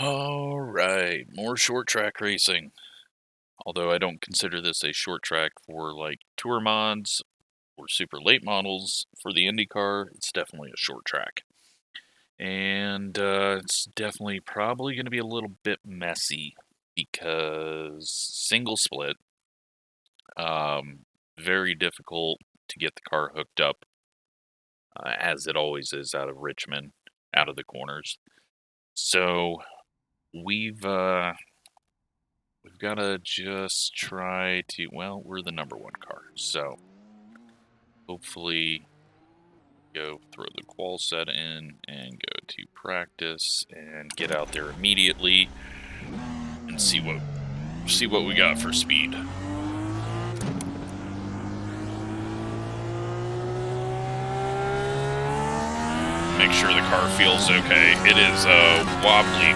All right, more short track racing. Although I don't consider this a short track for like tour mods or super late models. For the IndyCar, it's definitely a short track. And it's definitely probably going to be a little bit messy because single split, very difficult to get the car hooked up, as it always is out of Richmond, out of the corners. So we've got to just try to, well, we're the number one car, so hopefully go throw the qual set in and go to practice and get out there immediately and see what we got for speed. Make sure the car feels okay. It is a wobbly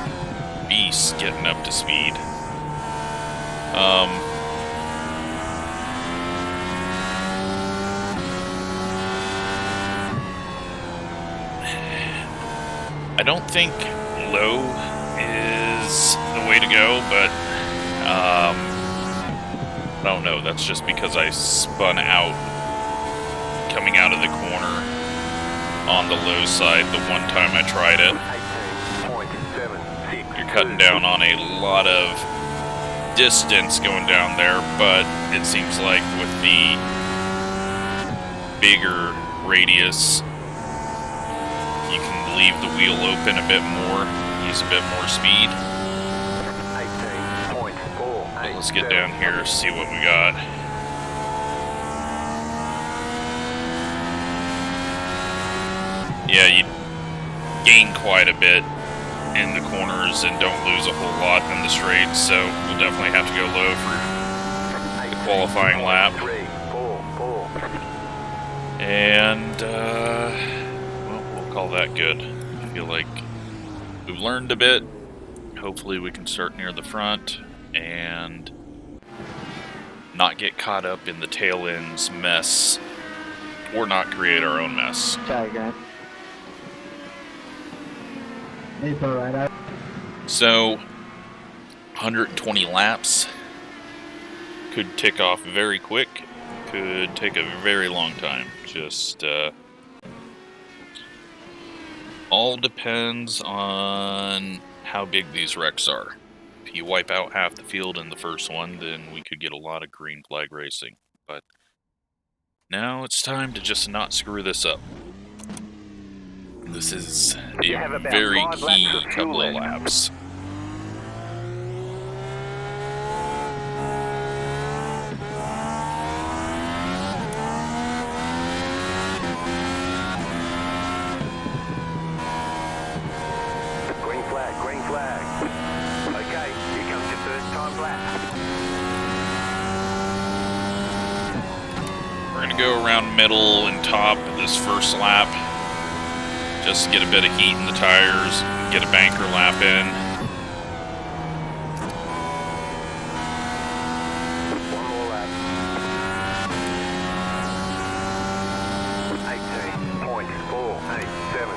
beast getting up to speed. I don't think low is the way to go, but I don't know. That's just because I spun out coming out of the corner on the low side the one time I tried it. You're cutting down on a lot of distance going down there, but it seems like with the bigger radius, you can leave the wheel open a bit more, use a bit more speed. But let's get down here, see what we got. Yeah, you gain quite a bit in the corners and don't lose a whole lot in the straights, so we'll definitely have to go low for the qualifying lap. And, well, we'll call that good. I feel like we've learned a bit. Hopefully we can start near the front and not get caught up in the tail end's mess, or not create our own mess. So, 120 laps could tick off very quick, could take a very long time. Just all depends on how big these wrecks are. If you wipe out half the field in the first one, then we could get a lot of green flag racing. But now it's time to just not screw this up. This is a very key couple of laps. Green flag, green flag. Okay, here comes your first time lap. We're going to go around middle and top of this first lap, just to get a bit of heat in the tires, get a banker lap in. One more lap. 18.487.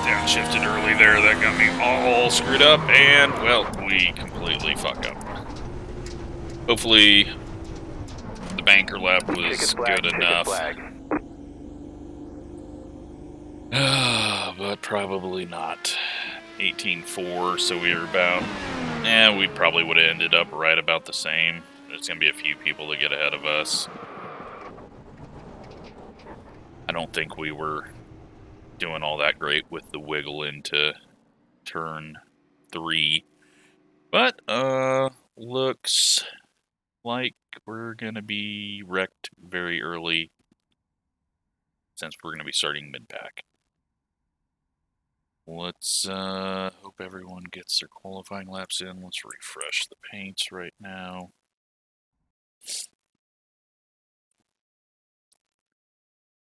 Downshifted early there, that got me all screwed up, and, well, we completely fuck up. Hopefully, the banker lap was good enough. But probably not. 18.4, so we were about... we probably would have ended up right about the same. There's going to be a few people that get ahead of us. I don't think we were doing all that great with the wiggle into turn 3. But, looks like we're going to be wrecked very early, since we're going to be starting mid-pack. Let's hope everyone gets their qualifying laps in. Let's refresh the paints right now.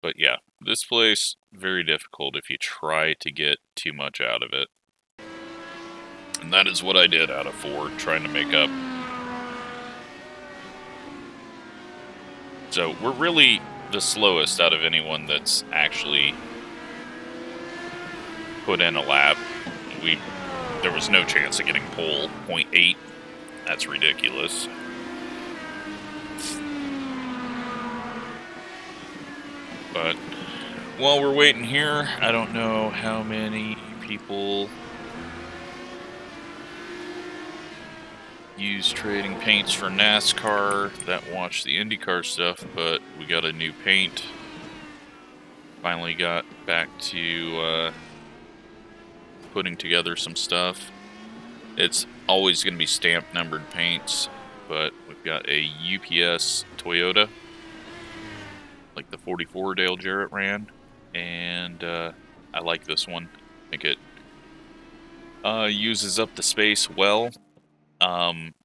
But yeah, this place, very difficult if you try to get too much out of it. And that is what I did out of 4, trying to make up. So we're really the slowest out of anyone that's actually put in a lap. There was no chance of getting pole 0.8. That's ridiculous. But while we're waiting here, I don't know how many people use trading paints for NASCAR that watch the IndyCar stuff, but we got a new paint. Finally got back to putting together some stuff. It's always going to be stamp numbered paints, but we've got a UPS Toyota, like the 44 Dale Jarrett ran, and I like this one. I think it uses up the space well.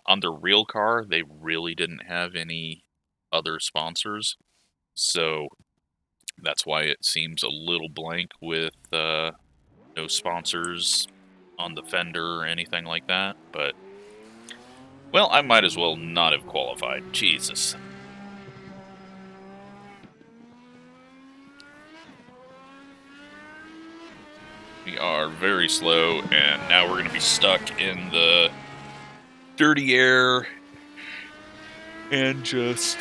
On the real car, they really didn't have any other sponsors, so that's why it seems a little blank with no sponsors on the fender or anything like that. But, well, I might as well not have qualified. Jesus. We are very slow, and now we're going to be stuck in the dirty air and just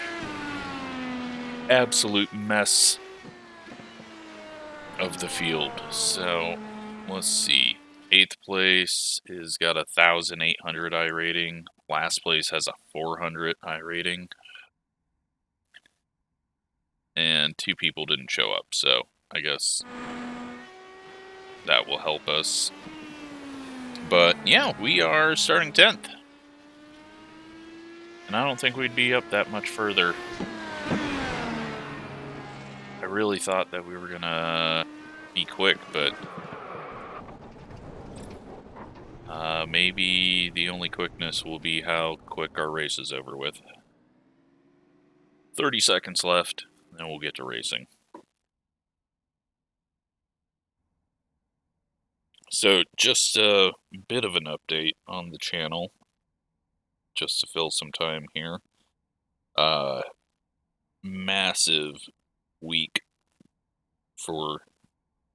absolute mess of the field. So, let's see. 8th place is got 1,800 I rating. Last place has a 400 I rating. And 2 people didn't show up, so I guess that will help us. But yeah, we are starting 10th. And I don't think we'd be up that much further. I really thought that we were gonna be quick, but maybe the only quickness will be how quick our race is over with. 30 seconds left, and we'll get to racing. So, just a bit of an update on the channel, just to fill some time here. Massive week for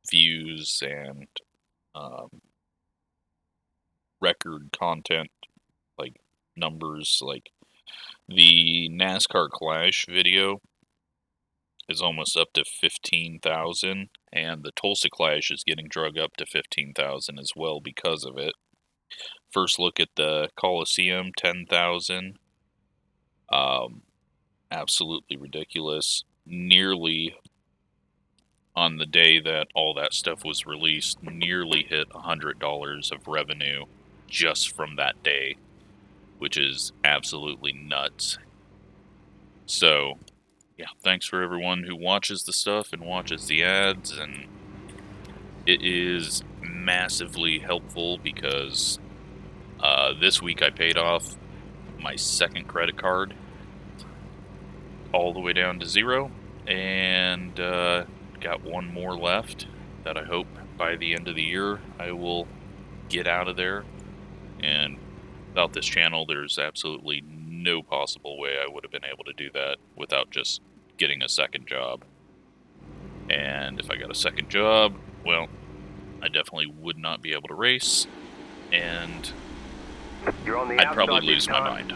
views and record content, like numbers. Like the NASCAR Clash video is almost up to 15,000, and the Tulsa Clash is getting drug up to 15,000 as well because of it. First look at the Coliseum, 10,000. Absolutely ridiculous. Nearly, on the day that all that stuff was released, nearly hit $100 of revenue just from that day, which is absolutely nuts. So, yeah, thanks for everyone who watches the stuff and watches the ads, and it is massively helpful because this week I paid off my second credit card all the way down to 0, and got one more left that I hope by the end of the year I will get out of there. And without this channel, there's absolutely no possible way I would have been able to do that without just getting a second job. And if I got a second job, well, I definitely would not be able to race, and I'd probably lose my mind.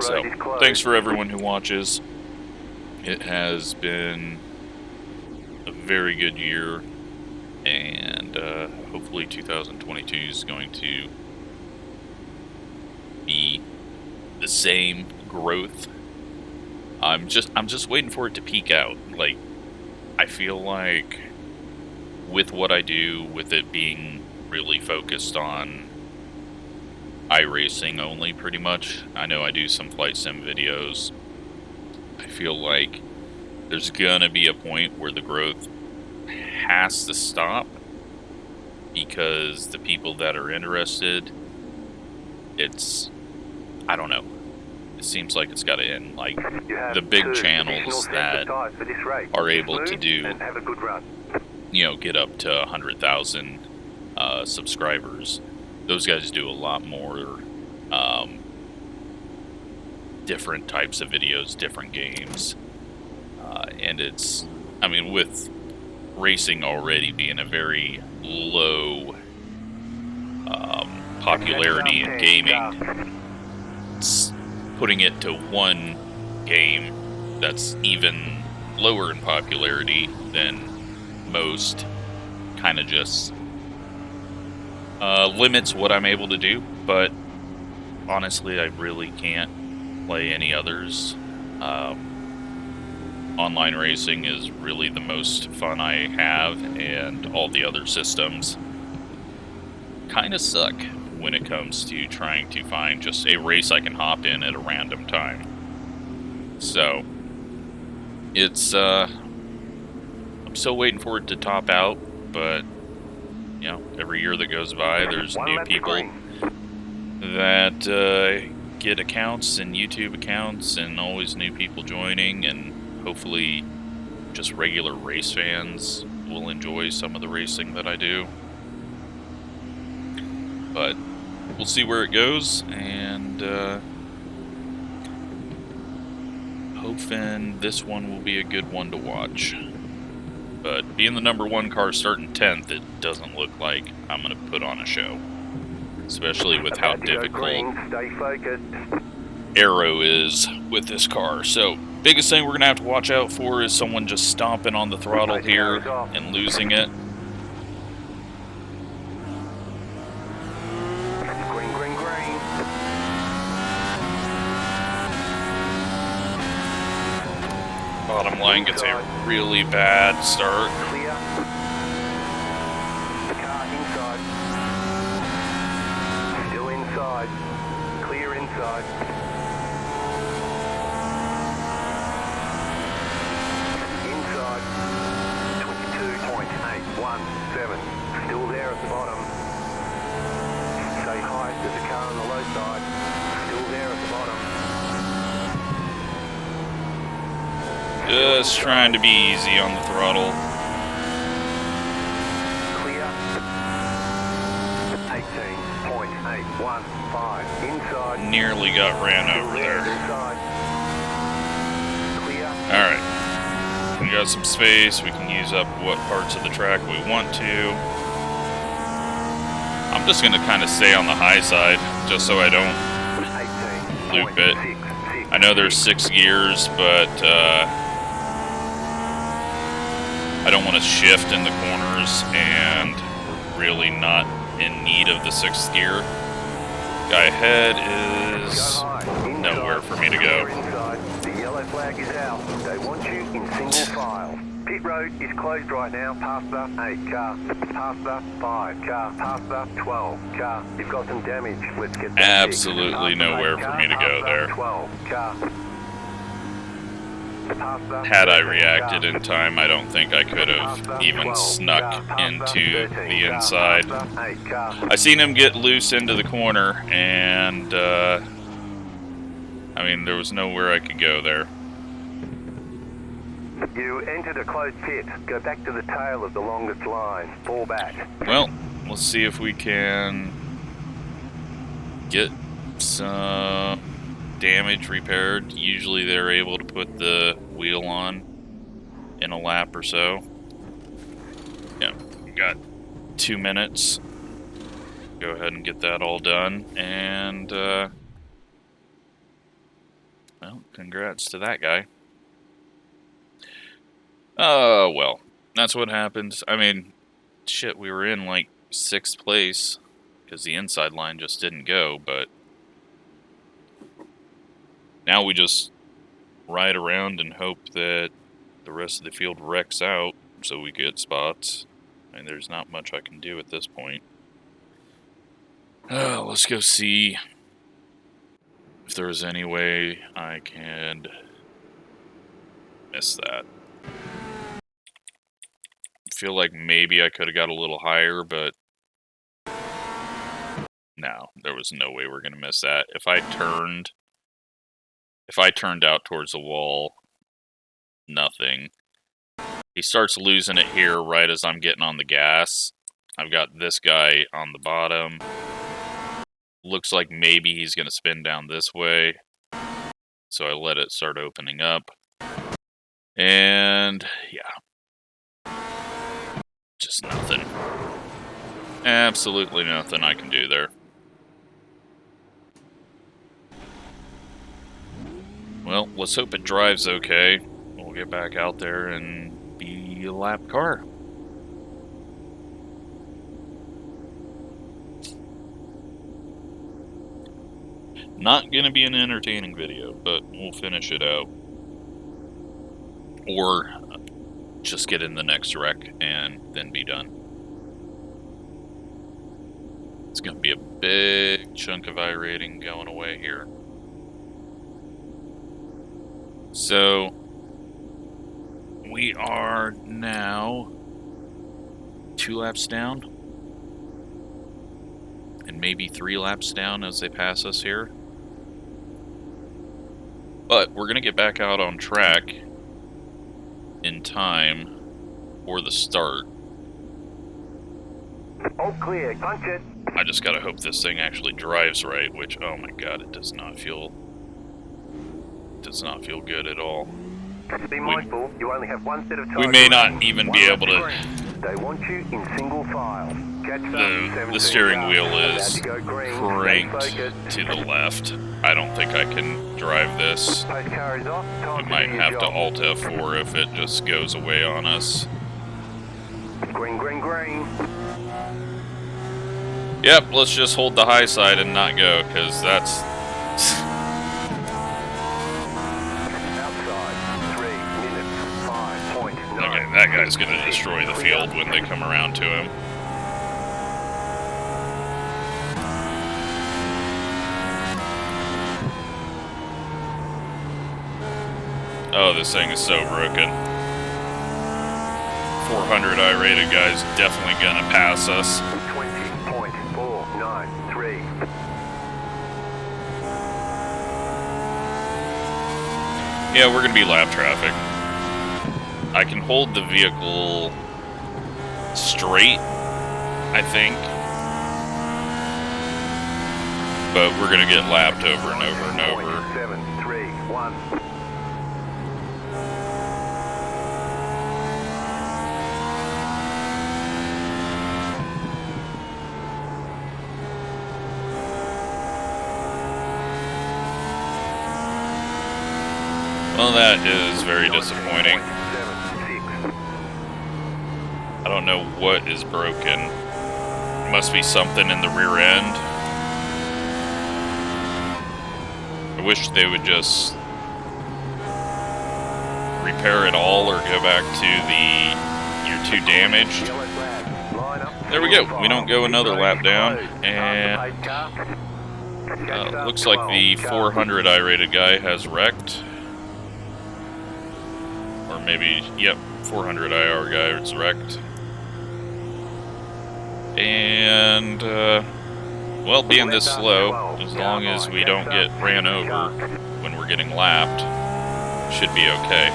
So, thanks for everyone who watches. It has been a very good year, and hopefully 2022 is going to be the same growth. I'm just waiting for it to peak out. Like, I feel like with what I do, with it being really focused on iRacing only, pretty much. I know I do some flight sim videos. I feel like there's gonna be a point where the growth has to stop because the people that are interested, I don't know. It seems like it's got to end. Like, the big channels that are able to do, get up to 100,000 subscribers, those guys do a lot more different types of videos, different games. And it's, I mean, with racing already being a very low popularity in gaming, it's putting it to one game that's even lower in popularity than most kind of just limits what I'm able to do. But honestly, I really can't play any others. Online racing is really the most fun I have, and all the other systems kind of suck when it comes to trying to find just a race I can hop in at a random time. So, it's, I'm still waiting for it to top out, but, you know, every year that goes by, there's new people that get accounts and YouTube accounts, and always new people joining, and hopefully just regular race fans will enjoy some of the racing that I do. But we'll see where it goes, and hoping this one will be a good one to watch. But being the number one car starting 10th, it doesn't look like I'm going to put on a show. Especially with how difficult aero is with this car. So, biggest thing we're going to have to watch out for is someone just stomping on the throttle here and losing it. Bottom line gets a really bad start. Clear. Car inside. Still inside. Clear inside. Inside. 22.817. Still there at the bottom. Say hi to the car on the low side. Still there at the bottom. Just trying to be easy on the throttle. Clear. 18.815. Inside. Nearly got ran over there. Inside. Clear. Alright. We got some space. We can use up what parts of the track we want to. I'm just going to kind of stay on the high side, just so I don't loop it. I know there's 6 gears, but I don't want to shift in the corners, and we're really not in need of the 6th gear. Guy ahead is nowhere for me to go. The yellow flag is out. They want you in single file. Pit road is closed right now. Past the 8 car. Past the 5 car. Past the 12 car. You've got some damage. Let's get that Absolutely nowhere for me to go there. 12 car. Had I reacted in time, I don't think I could have even snuck into the inside. I seen him get loose into the corner, and I mean, there was nowhere I could go there. You entered a closed pit. Go back to the tail of the longest line. Fall back. Well, let's see if we can get some damage repaired. Usually they're able to put the wheel on in a lap or so. Yeah, we got 2 minutes. Go ahead and get that all done, and well, congrats to that guy. Oh, well, that's what happens. I mean, shit, we were in like 6th place because the inside line just didn't go, but now we just ride around and hope that the rest of the field wrecks out so we get spots. I mean, there's not much I can do at this point. Let's go see if there's any way I can miss that. I feel like maybe I could have got a little higher, but no, there was no way we're going to miss that. If I turned out towards the wall, nothing. He starts losing it here right as I'm getting on the gas. I've got this guy on the bottom. Looks like maybe he's going to spin down this way. So I let it start opening up. And yeah, just nothing. Absolutely nothing I can do there. Well, let's hope it drives okay. We'll get back out there and be a lap car. Not gonna be an entertaining video, but we'll finish it out. Or just get in the next wreck and then be done. It's gonna be a big chunk of iRating going away here. So, we are now 2 laps down. And maybe 3 laps down as they pass us here. But we're going to get back out on track in time for the start. All clear, punch it. I just gotta hope this thing actually drives right, which, oh my god, it does not feel good at all. Be mindful, you only have one set of tires. We may not even be able to. They want you in single file. The steering wheel is cranked to the left. I don't think I can drive this. I might have to Alt F4 if it just goes away on us. Green, green, green. Yep, let's just hold the high side and not go, because that's... Okay, that guy's going to destroy the field when they come around to him. Oh, this thing is so broken. 400 iRated guy's definitely going to pass us. 20.493. Yeah, we're going to be lap traffic. I can hold the vehicle straight, I think. But we're going to get lapped over and over and over. 731. Well, that is very disappointing. I don't know what is broken. It must be something in the rear end. I wish they would just repair it all or go back to the "you're too damaged." There we go. We don't go another lap down, and looks like the 400 iRated guy has wrecked. Or maybe, yep, 400 IR guy is wrecked. And, well, being this slow, as long as we don't get ran over when we're getting lapped, should be okay.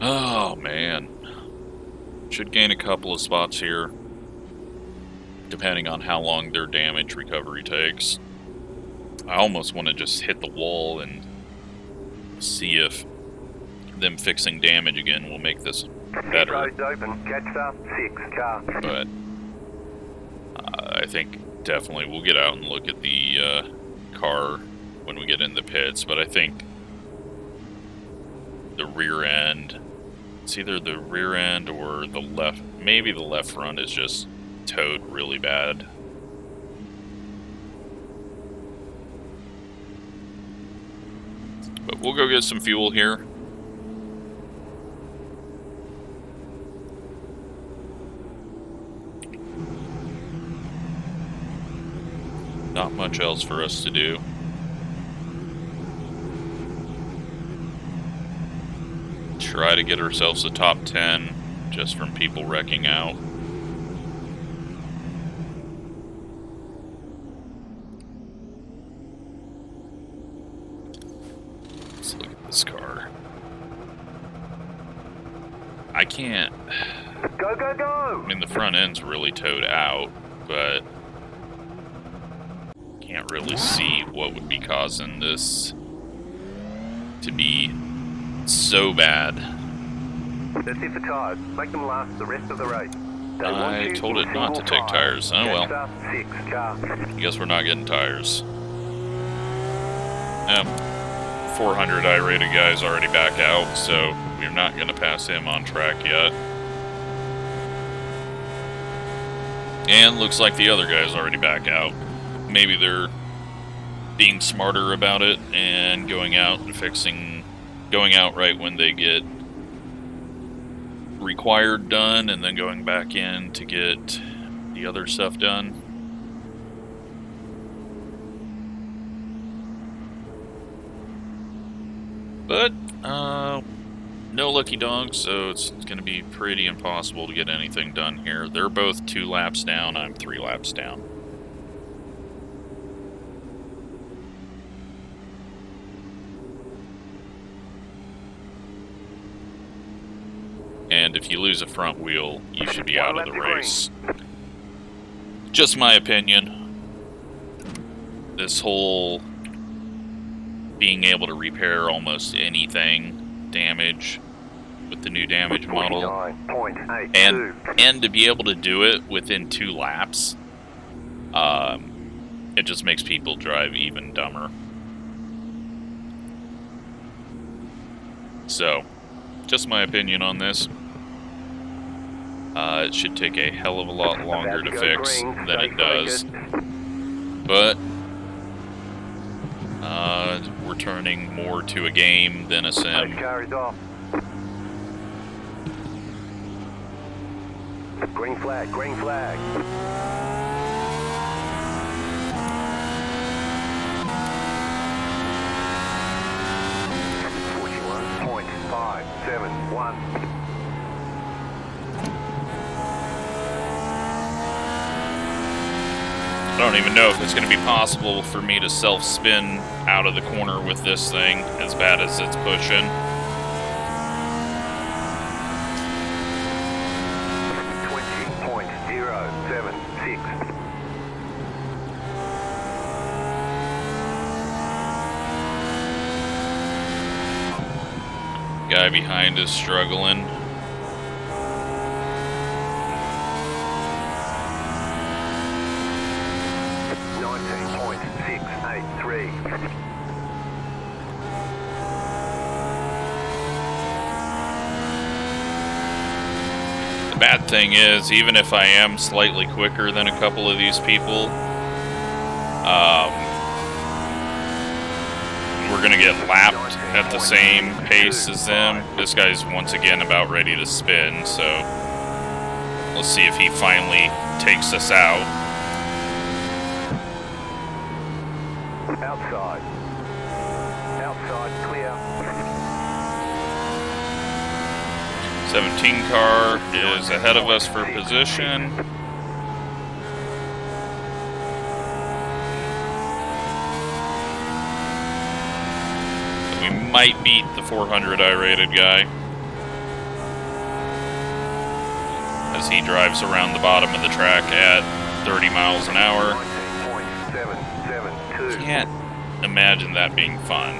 Oh, man. Should gain a couple of spots here, depending on how long their damage recovery takes. I almost want to just hit the wall and see if them fixing damage again will make this better. Roads open. Catch up. 6 car. But I think definitely we'll get out and look at the car when we get in the pits. But I think the rear end, it's either the rear end or the left, maybe the left front is just towed really bad. But we'll go get some fuel here. Not much else for us to do. Try to get ourselves a top 10 just from people wrecking out. Go, go, go! I mean, the front end's really towed out, but can't really see what would be causing this to be so bad. That's it for tires. Make them last the rest of the race. I told it not to take tires. Oh well. I guess we're not getting tires. 400 I-rated guy's already back out, so we're not going to pass him on track yet. And looks like the other guy's already back out. Maybe they're being smarter about it and going out and going out right when they get required done, and then going back in to get the other stuff done. But no lucky dogs, so it's going to be pretty impossible to get anything done here. They're both 2 laps down, I'm 3 laps down. And if you lose a front wheel, you should be out of the race. Just my opinion. This whole being able to repair almost anything damage with the new damage model, and to be able to do it within 2 laps, it just makes people drive even dumber. So, just my opinion on this. It should take a hell of a lot longer to fix than it does. But we're turning more to a game than a sim. Green flag, green flag. I don't even know if it's going to be possible for me to self-spin out of the corner with this thing, as bad as it's pushing. Guy behind is struggling. The bad thing is, even if I am slightly quicker than a couple of these people, we're going to get lapped at the same pace as them. This guy's once again about ready to spin, so let's see if he finally takes us out. Outside. Outside, clear. 17 car is ahead of us for position. We might beat the 400 I-rated guy as he drives around the bottom of the track at 30 miles an hour. Can't imagine that being fun.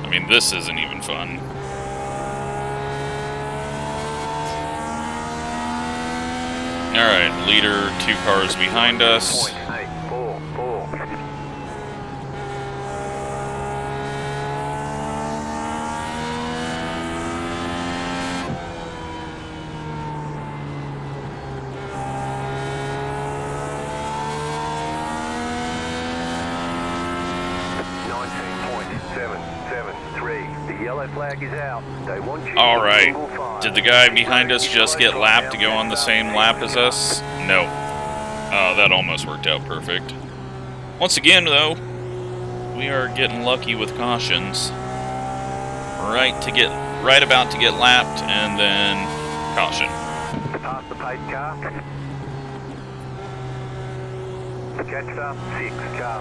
I mean, this isn't even fun. Alright, leader 2 cars behind us. Flag is out. They want you. All right. Did the guy behind us just get lapped to go on the same lap as us? No. That almost worked out perfect. Once again, though, we are getting lucky with cautions. Right about to get lapped, and then caution. Past the pace car. Catch the 6 car.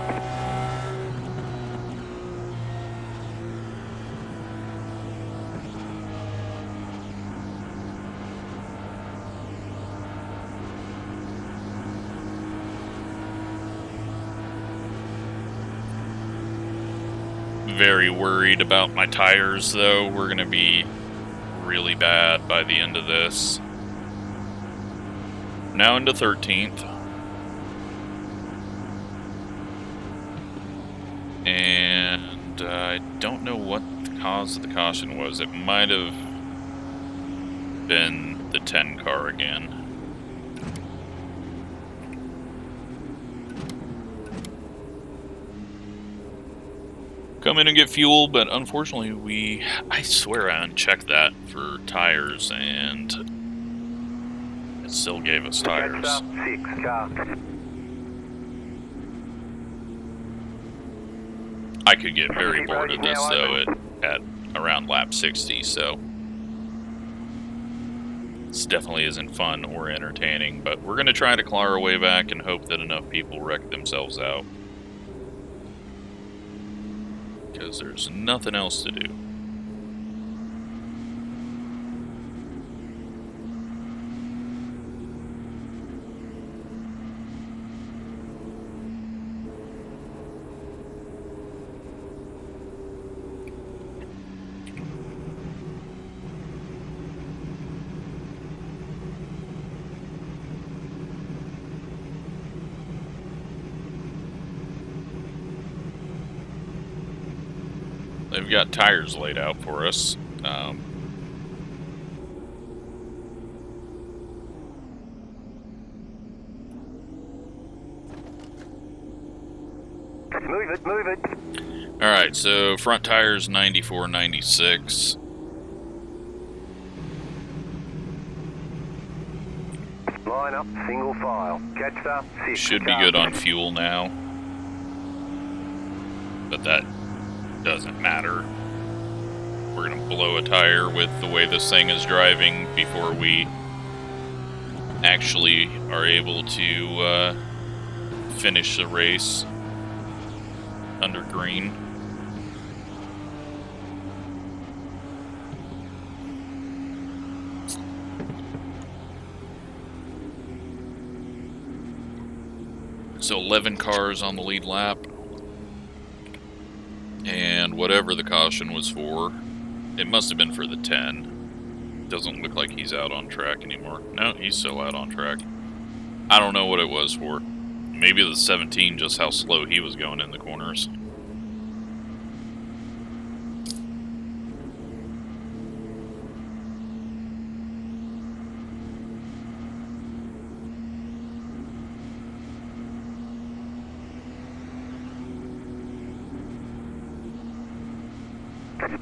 very worried about my tires, though. We're going to be really bad by the end of this. Now into 13th. And I don't know what the cause of the caution was. It might have been the 10 car again. Come in and get fuel, but unfortunately I swear I unchecked that for tires, and it still gave us tires. I could get very bored of this, though, at around lap 60, so this definitely isn't fun or entertaining, but we're going to try to claw our way back and hope that enough people wreck themselves out. Because there's nothing else to do. They've got tires laid out for us. Move it. Alright, so front tires 94, 96. Line up, single file. Catch up, 6. Should be good on fuel now. But that doesn't matter. We're going to blow a tire with the way this thing is driving before we actually are able to finish the race under green. So 11 cars on the lead lap. And whatever the caution was for, it must have been for the 10. Doesn't look like he's out on track anymore. No, he's still out on track. I don't know what it was for. Maybe the 17, just how slow he was going in the corners.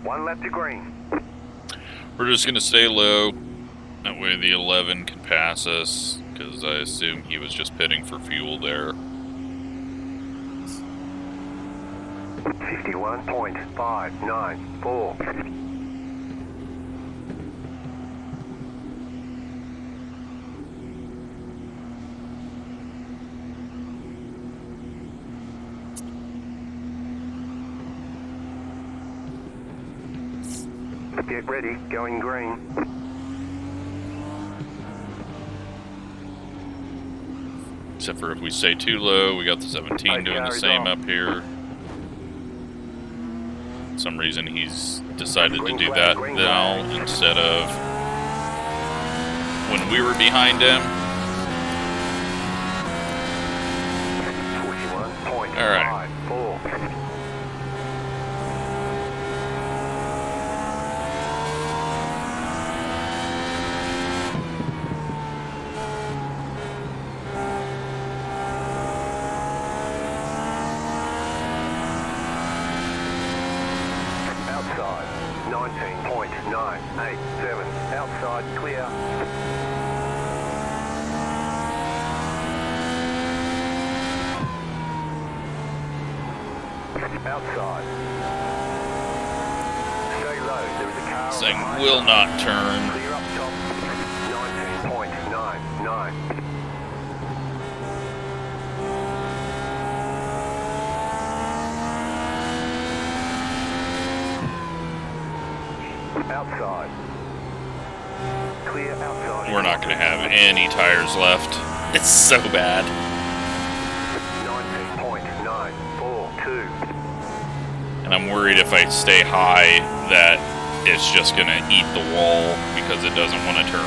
One lap to green. We're just going to stay low. That way the 11 can pass us, because I assume he was just pitting for fuel there. 51.594. Get ready, going green. Except for if we stay too low, we got the 17 doing the same up here. For some reason he's decided to do that now instead of when we were behind him. All right. Outside, 19.987. Outside, clear. Outside. Stay low, there is a car. This thing will not turn. Clear up top, 19.99. Outside. Clear outside. We're not going to have any tires left. It's so bad. 19.942. And I'm worried if I stay high that it's just going to eat the wall because it doesn't want to turn.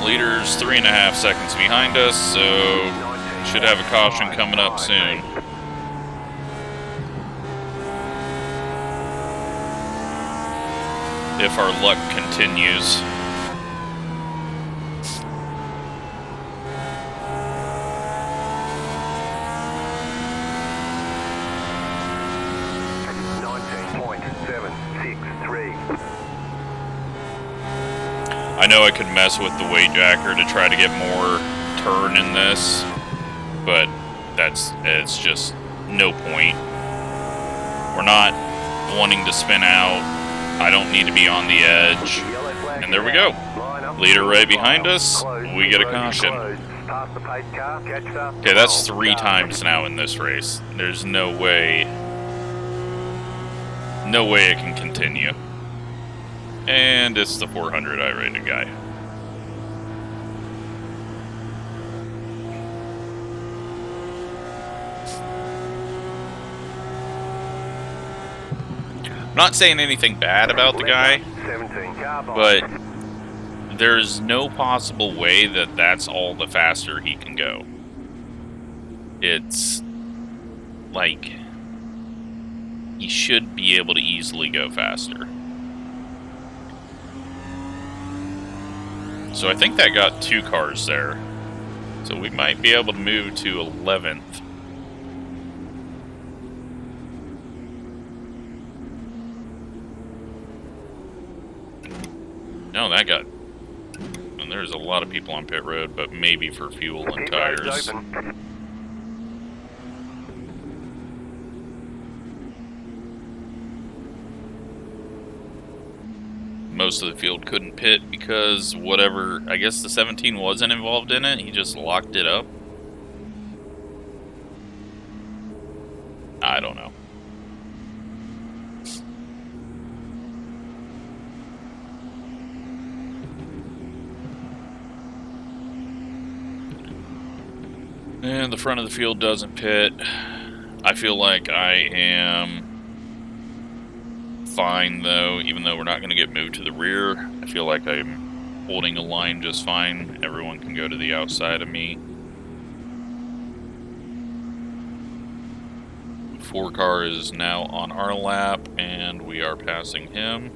Leader's 3.5 seconds behind us, so should have a caution coming up soon. If our luck continues. I know I could mess with the weight jacker to try to get more turn in this, but it's just no point. We're not wanting to spin out. I don't need to be on the edge. And there we go. Leader right behind us. We get a caution. Okay, that's 3 times now in this race. There's no way it can continue. And it's the 400 I-rated guy. I'm not saying anything bad about the guy, but there's no possible way that that's all the faster he can go. It's like he should be able to easily go faster. So I think that got 2 cars there. So we might be able to move to 11th. No, that got... And there's a lot of people on pit road, but maybe for fuel and tires. Most of the field couldn't pit because whatever, I guess the 17 wasn't involved in it, he just locked it up. I don't know. And the front of the field doesn't pit. I feel like I am fine though, even though we're not going to get moved to the rear. I feel like I'm holding a line just fine. Everyone can go to the outside of me. 4 car is now on our lap and we are passing him.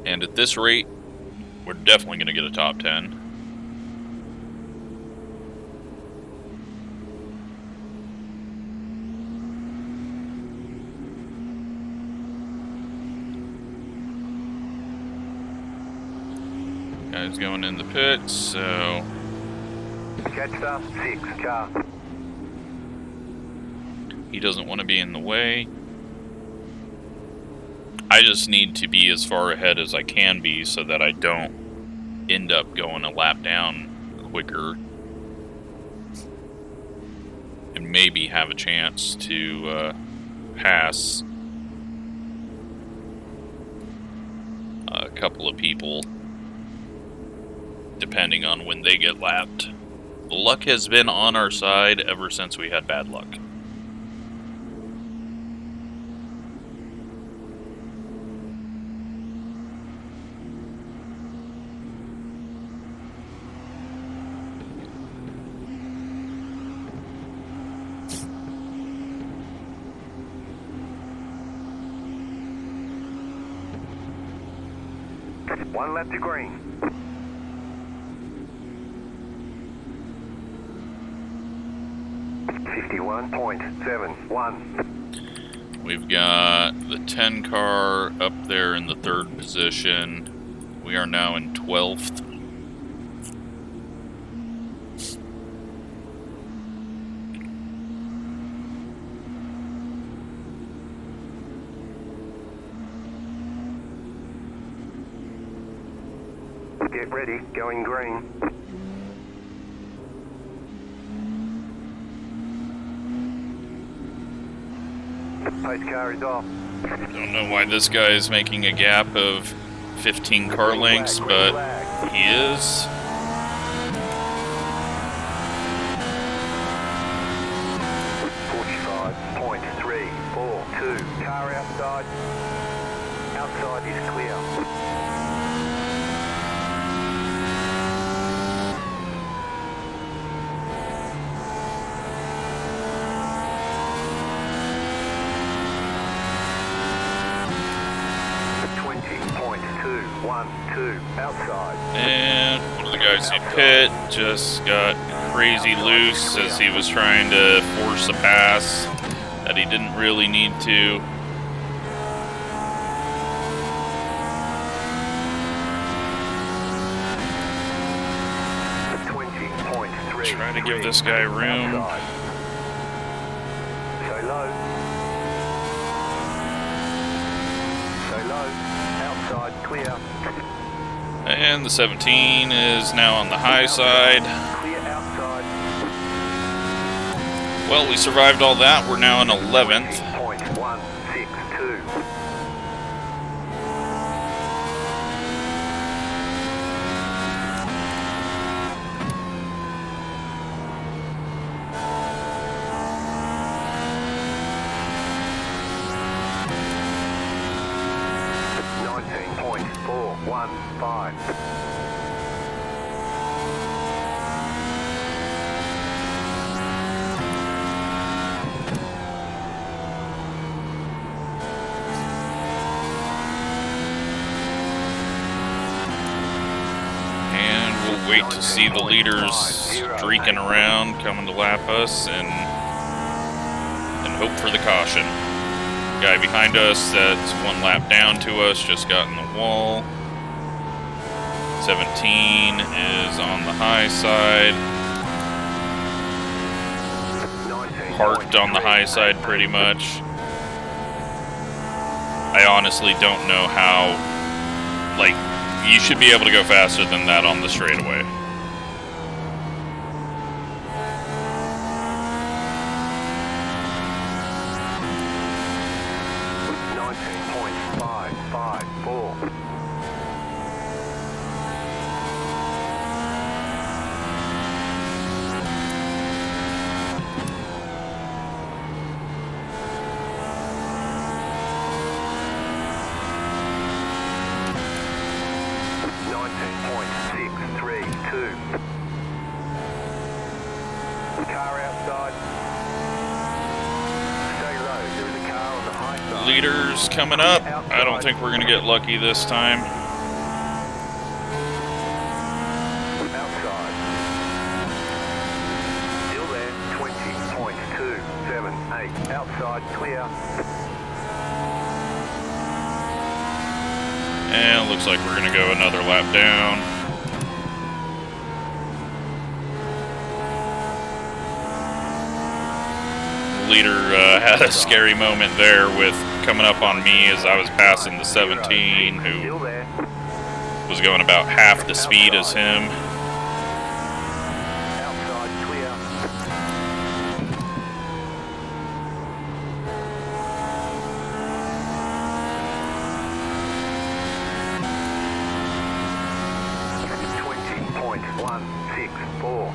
And at this rate, we're definitely going to get a top 10. Guys going in the pits, so... Catch up, 6 car. He doesn't want to be in the way. I just need to be as far ahead as I can be so that I don't end up going a lap down quicker. And maybe have a chance to pass a couple of people, depending on when they get lapped. The luck has been on our side ever since we had bad luck. One lap to green. .71. We've got the 10 car up there in the 3rd position. We are now in 12th. Get ready, going green. Pace car is off. Don't know why this guy is making a gap of 15 car lengths, but he is. Car outside. Outside is clear. Outside. And one of the guys in pit just got crazy loose as he was trying to force a pass that he didn't really need to. Trying to give this guy room. Stay low. Stay low. Outside, clear. And the 17 is now on the high side. Clear outside. Well, we survived all that. We're now in 11th. 20.162. Wait to see the leaders streaking around, coming to lap us, and hope for the caution. The guy behind us that's one lap down to us just got in the wall. 17 is on the high side. Parked on the high side pretty much. I honestly don't know how, like, you should be able to go faster than that on the straightaway. Leaders coming up. I don't think we're going to get lucky this time. Outside. Still there. 20.278. Outside, clear. And looks like we're going to go another lap down. Leader had a scary moment there with coming up on me as I was passing the 17, who was going about half the speed as him. Outside, clear. .164.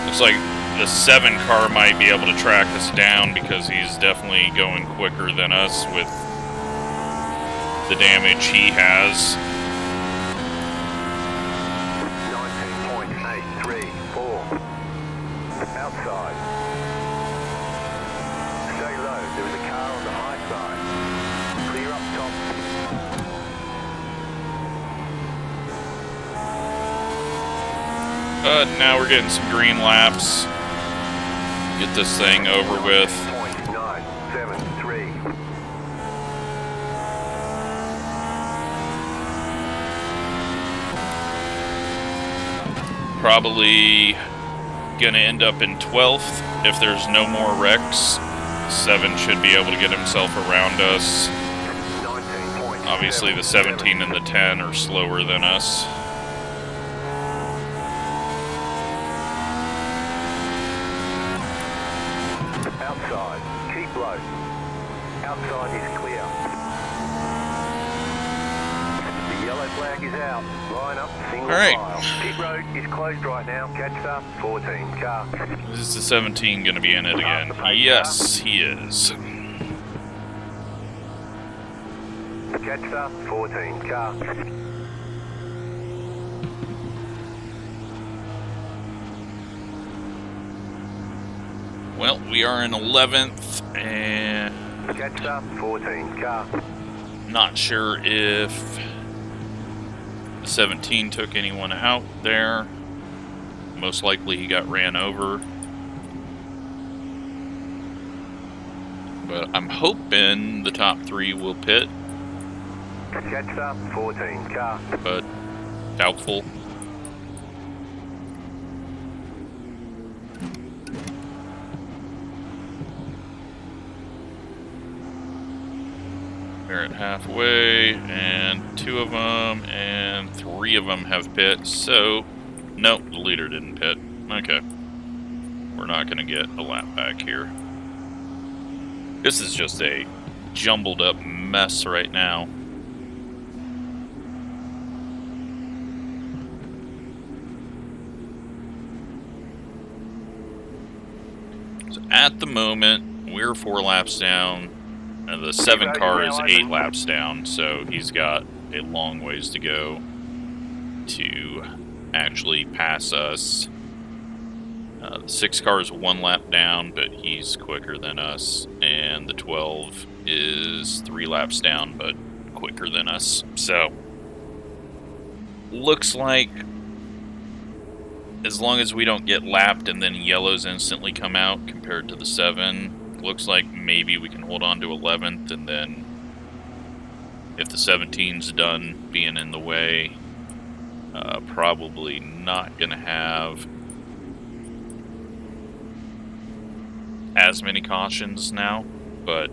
Looks like the 7 car might be able to track us down because he's definitely going quicker than us with the damage he has. 19.834. Outside. Stay low. There was a car on the high side. Clear up top. But now we're getting some green laps. Get this thing over with. .973. Probably gonna end up in 12th if there's no more wrecks. 7 should be able to get himself around us. 19.8. Obviously, the 17 and the 10 are slower than us. Outside, keep low. Outside is clear. The yellow flag is out. Line up, single file. Pit road is closed right now. Catch the 14 car. Is the 17 going to be in it again? Yes, he is. Catch the 14 car. Well, we are in 11th, and catch the 14 car. Not sure if the 17 took anyone out there. Most likely he got ran over. But I'm hoping the top 3 will pit. Catch the 14 car. But doubtful. They're at halfway, and 2 of them and 3 of them have pit. So, nope, the leader didn't pit. Okay. We're not going to get a lap back here. This is just a jumbled up mess right now. So at the moment, we're 4 laps down. And the 7 car is 8 laps down, so he's got a long ways to go to actually pass us. The 6 car is 1 lap down, but he's quicker than us. And the 12 is 3 laps down, but quicker than us. So, looks like as long as we don't get lapped and then yellows instantly come out compared to the 7, looks like maybe we can hold on to 11th, and then if the 17's done being in the way, probably not going to have as many cautions now, but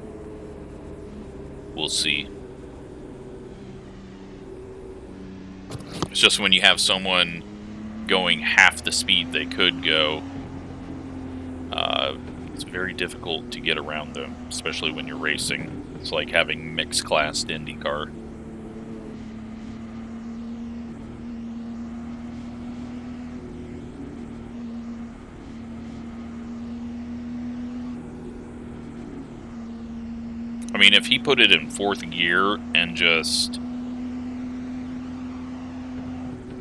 we'll see. It's just when you have someone going half the speed they could go, it's very difficult to get around them, especially when you're racing. It's like having mixed-class IndyCar. I mean, if he put it in 4th gear and just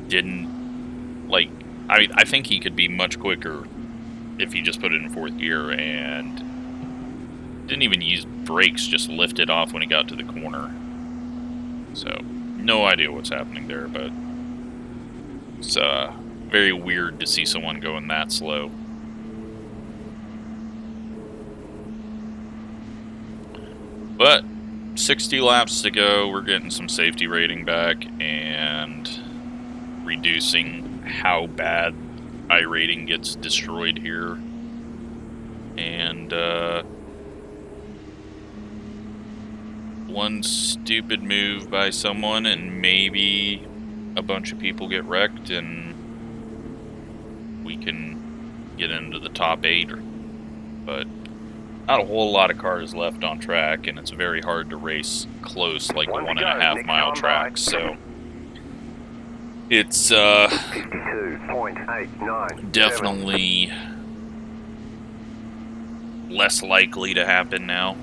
didn't, like, I think he could be much quicker if he just put it in 4th gear and didn't even use brakes, just lifted off when he got to the corner. So, no idea what's happening there, but it's very weird to see someone going that slow. But 60 laps to go, we're getting some safety rating back and reducing how bad iRating gets destroyed here. And one stupid move by someone and maybe a bunch of people get wrecked and we can get into the top 8. But not a whole lot of cars left on track, and it's very hard to race close like the 1.5 mile tracks, so it's definitely less likely to happen now.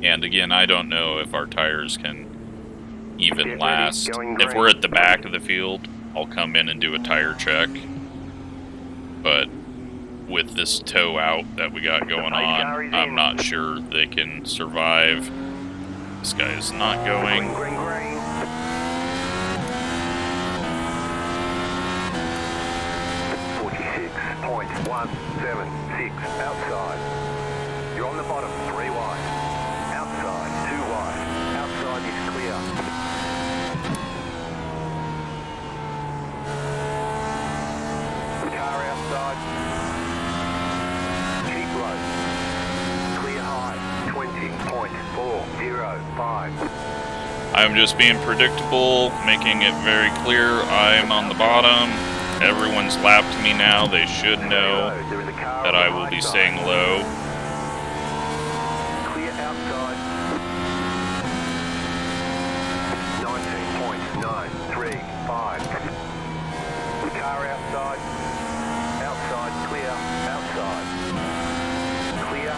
And again, I don't know if our tires can even last. If we're at the back of the field, I'll come in and do a tire check. But with this tow out that we got going on, I'm not sure they can survive. This guy is not going. 46.176 outside. You're on the bottom, 3 wide. Outside, 2 wide. Outside is clear. I'm just being predictable, making it very clear I'm on the bottom. Everyone's lapped me now. They should know that I will be staying low. Clear outside. 19.935. Car outside. Outside, clear. Outside. Clear.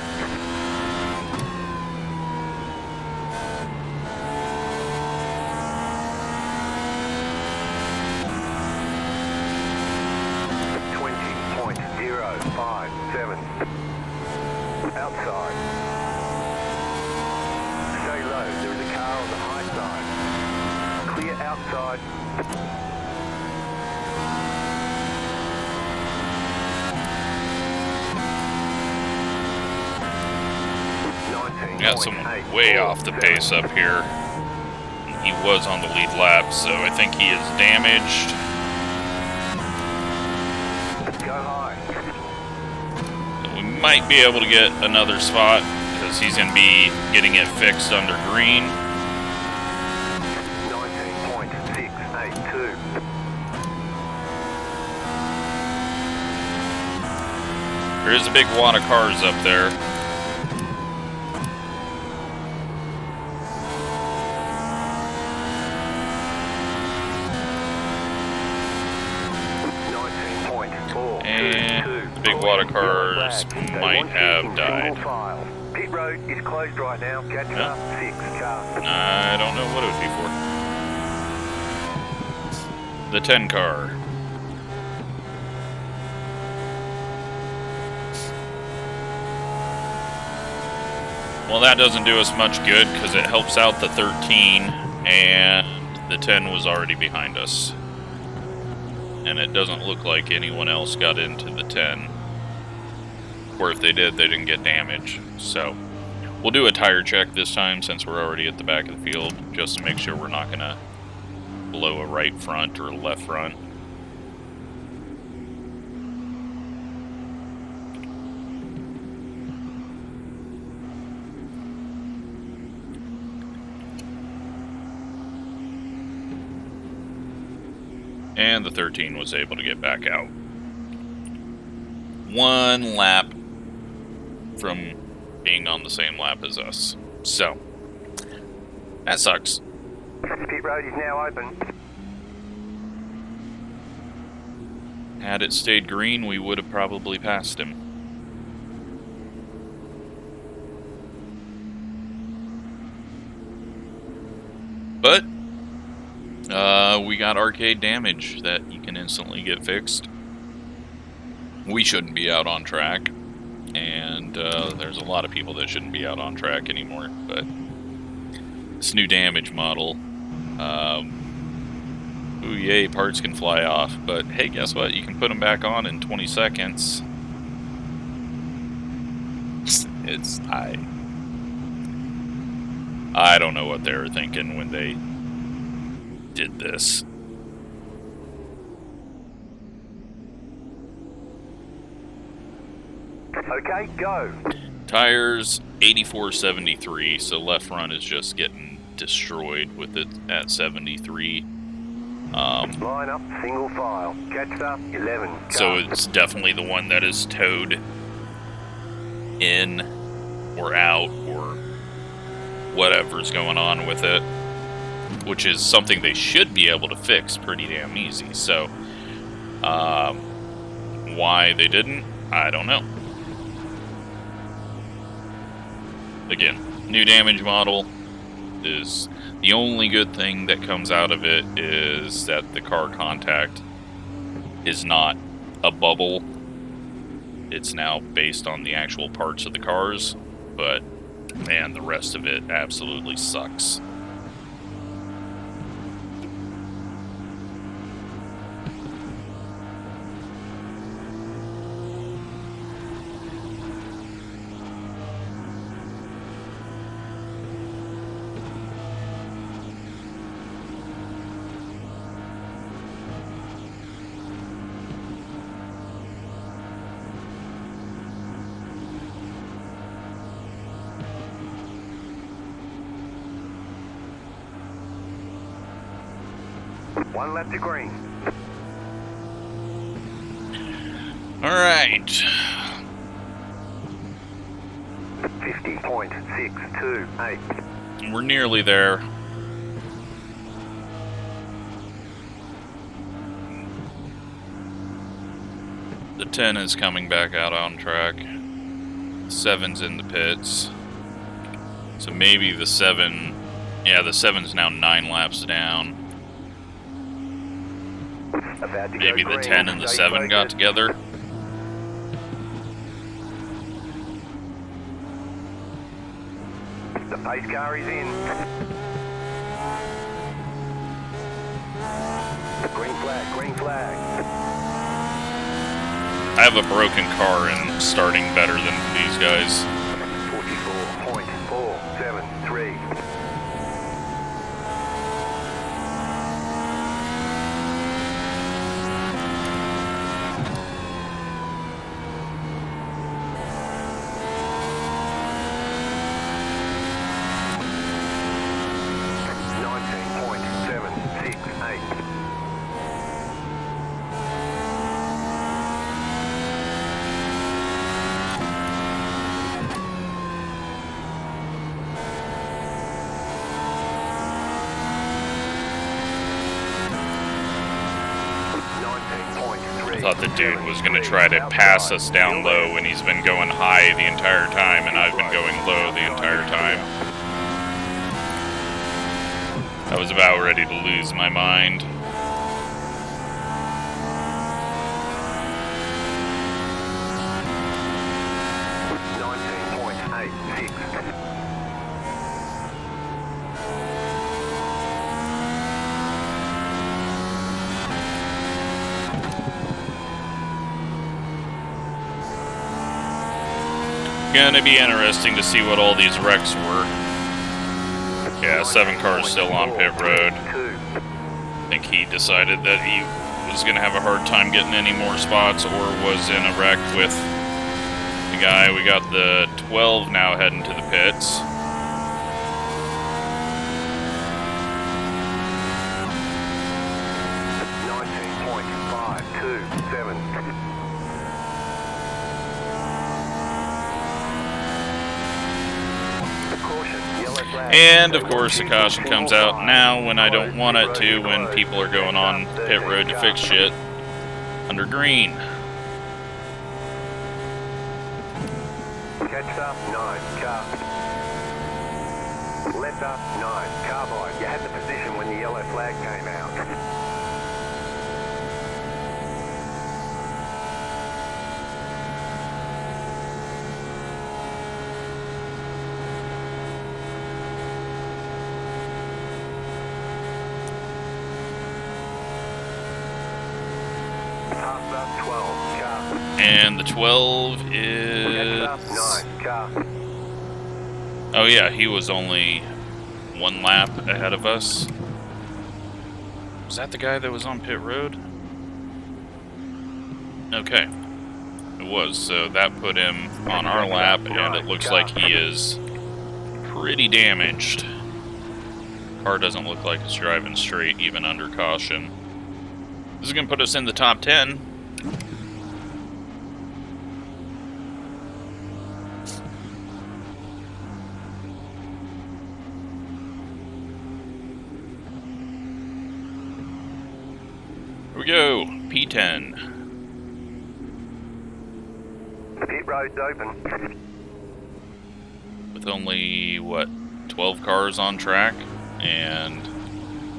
Outside. Stay low, there is a car on the high side. Clear outside. Got someone way off the pace up here. He was on the lead lap, so I think he is damaged. Go high. We might be able to get another spot because he's going to be getting it fixed under green. 19.682. There is a big wad of cars up there. And the big wad of cars might have died. Pit road is closed right now. Catch up 6 cars. I don't know what it would be for. The 10 car. Well, that doesn't do us much good because it helps out the 13, and the 10 was already behind us. And it doesn't look like anyone else got into the 10. Or if they did, they didn't get damage. So, we'll do a tire check this time since we're already at the back of the field, just to make sure we're not going to blow a right front or a left front. And the 13 was able to get back out. One lap from being on the same lap as us. So, that sucks. Pit road is now open. Had it stayed green, we would have probably passed him. But we got arcade damage that you can instantly get fixed. We shouldn't be out on track, and there's a lot of people that shouldn't be out on track anymore, but this new damage model, ooh yay, parts can fly off, but hey, guess what? You can put them back on in 20 seconds. I don't know what they were thinking when they did this. Okay, go. Tires 8473, so left front is just getting destroyed with it at 73. Line up, single file. Catch up, 11. So it's definitely the one that is towed in or out or whatever's going on with it, which is something they should be able to fix pretty damn easy. So why they didn't, I don't know. Again, new damage model is the only good thing that comes out of it is that the car contact is not a bubble. It's now based on the actual parts of the cars, but man, the rest of it absolutely sucks. 1 lap to green. All right. 50.628. We're nearly there. The 10 is coming back out on track. 7's in the pits. So maybe the 7... Yeah, the 7's now 9 laps down. Maybe the 10 and the 7 got together. The pace car is in. Green flag, green flag. I have a broken car and starting better than these guys. 44.473. I thought the dude was going to try to pass us down low when he's been going high the entire time and I've been going low the entire time. I was about ready to lose my mind. Gonna be interesting to see what all these wrecks were. Yeah, 7 cars still on pit road. I think he decided that he was gonna have a hard time getting any more spots or was in a wreck with the guy. We got the 12 now heading to the pits. And of course the caution comes out now when I don't want it to, when people are going on pit road to fix shit under green. Catch up, 9, car. Left up, 9, carbide. You had the position when the yellow flag came out. And the 12 is... Oh yeah, he was only 1 lap ahead of us. Was that the guy that was on pit road? Okay. It was, so that put him on our lap, and it looks like he is pretty damaged. Car doesn't look like it's driving straight, even under caution. This is going to put us in the top 10. Here we go, P10. The pit road's open. With only, what, 12 cars on track, and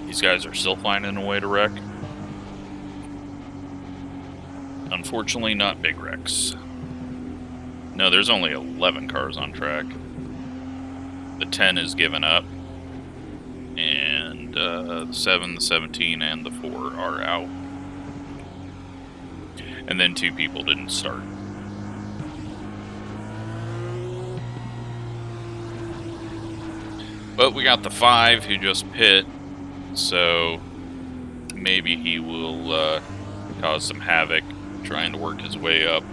these guys are still finding a way to wreck. Unfortunately, not big wrecks. No, there's only 11 cars on track. The 10 is given up. And the 7, the 17, and the 4 are out. And then 2 people didn't start. But we got the 5 who just pit, so maybe he will cause some havoc trying to work his way up.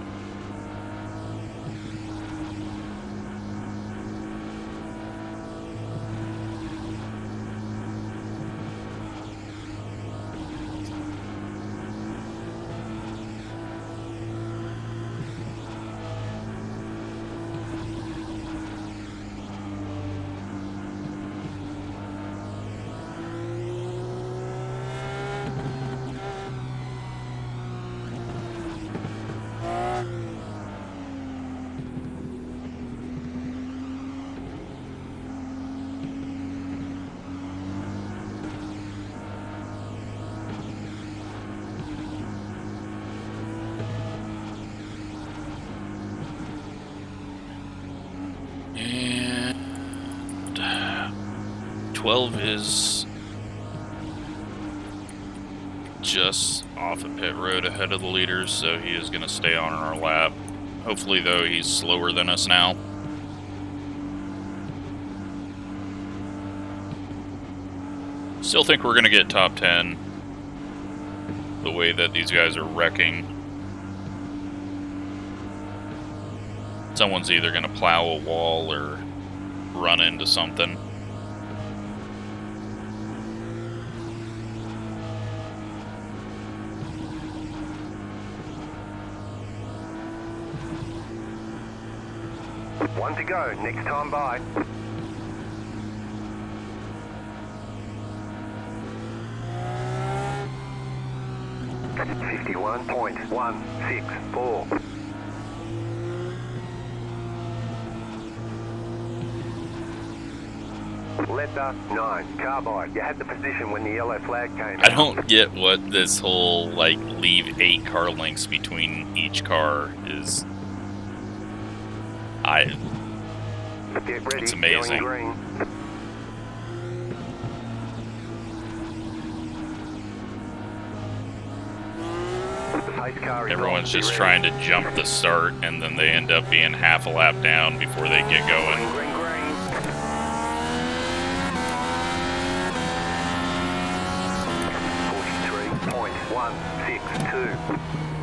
12 is just off of pit road ahead of the leaders, so he is going to stay on our lap. Hopefully, though, he's slower than us now. Still think we're going to get top 10. The way that these guys are wrecking. Someone's either going to plow a wall or run into something. One to go, next time by. .164. Letter 9, carbide. You had the position when the yellow flag came out. I don't get what this whole, like, leave 8 car lengths between each car is. Get ready, it's amazing. Green. Everyone's just trying to jump the start, and then they end up being half a lap down before they get going. Green, green. 43.162.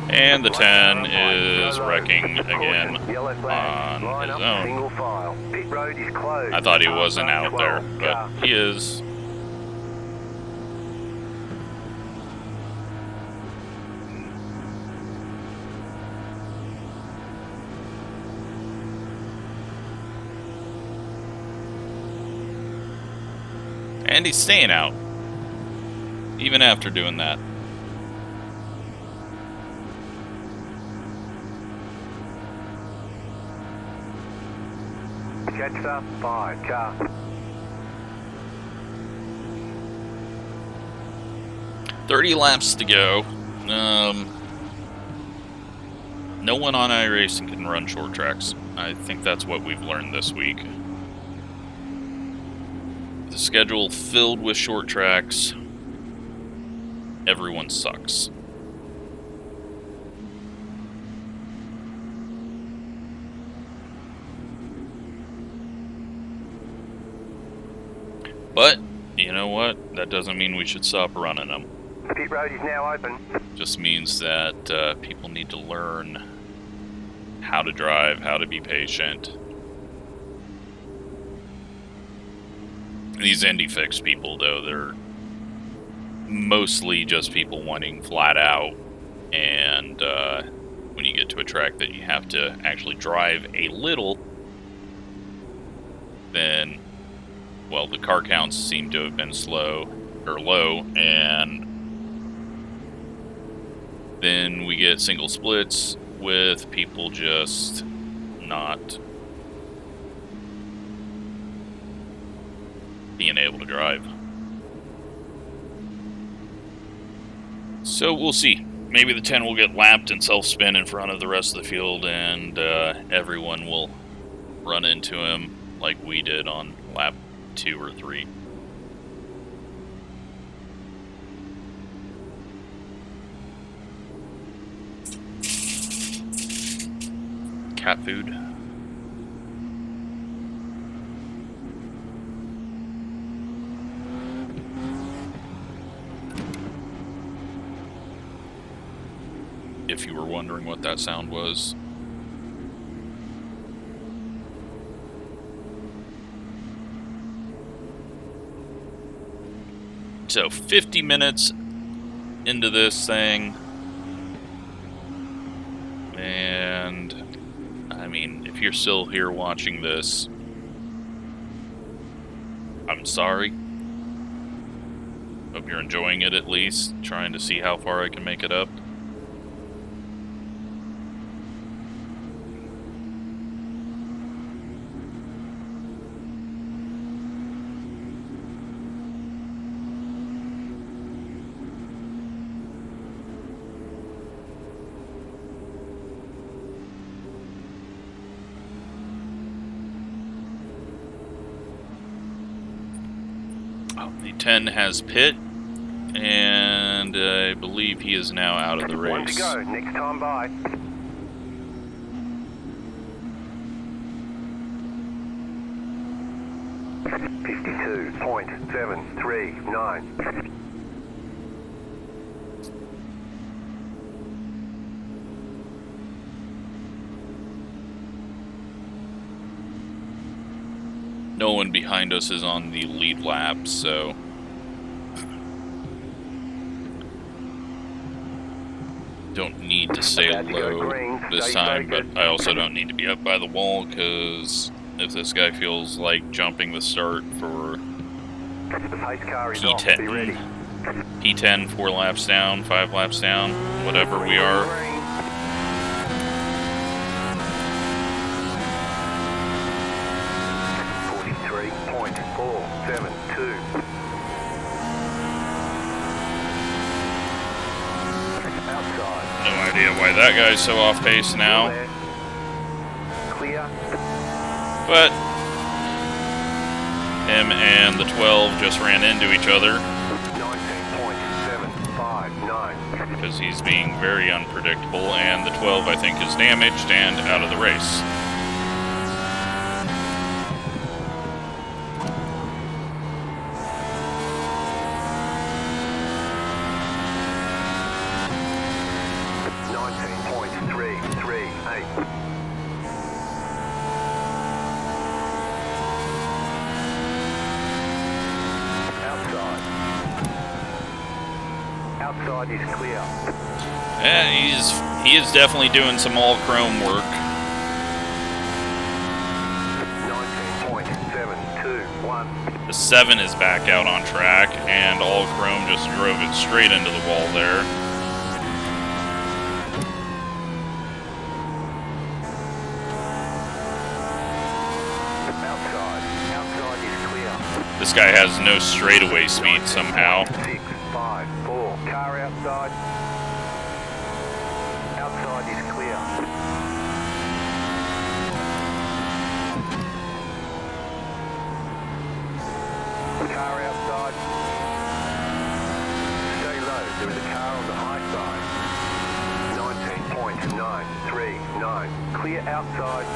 And the 10 is wrecking again on his own. Single file. Pit road is closed. I thought he wasn't out there, but he is. And he's staying out, even after doing that. Jetstar 5 car. $30 laps to go. No one on iRacing can run short tracks. I think that's what we've learned this week. The schedule filled with short tracks. Everyone sucks. But, you know what? That doesn't mean we should stop running them. Pit road is now open. Just means that people need to learn how to drive, how to be patient. These IndyFix people, though, they're mostly just people wanting flat out. And when you get to a track that you have to actually drive a little, then, well, the car counts seem to have been slow or low, and then we get single splits with people just not being able to drive. So we'll see. Maybe the 10 will get lapped and self-spin in front of the rest of the field, and everyone will run into him like we did on lap 2 or 3. Cat food. If you were wondering what that sound was. So 50 minutes into this thing, and I mean, if you're still here watching this, I'm sorry. Hope you're enjoying it at least, trying to see how far I can make it up. The 10 has pit, and I believe he is now out of the race. One to go, next time by. .739. No one behind us is on the lead lap, so don't need to stay low this time, but I also don't need to be up by the wall, because if this guy feels like jumping the start for P10, P10 4 laps down, 5 laps down, whatever we are, no idea why that guy's so off pace now. But him and the 12 just ran into each other because he's being very unpredictable, and the 12 I think is damaged and out of the race. Outside is clear. Yeah, he is definitely doing some all chrome work. 19.721. The 7 is back out on track, and all chrome just drove it straight into the wall there. Outside is clear. This guy has no straightaway speed somehow. 654. Car outside. Outside is clear. Car outside. Stay low. There is a car on the high side. 19.939. Clear outside.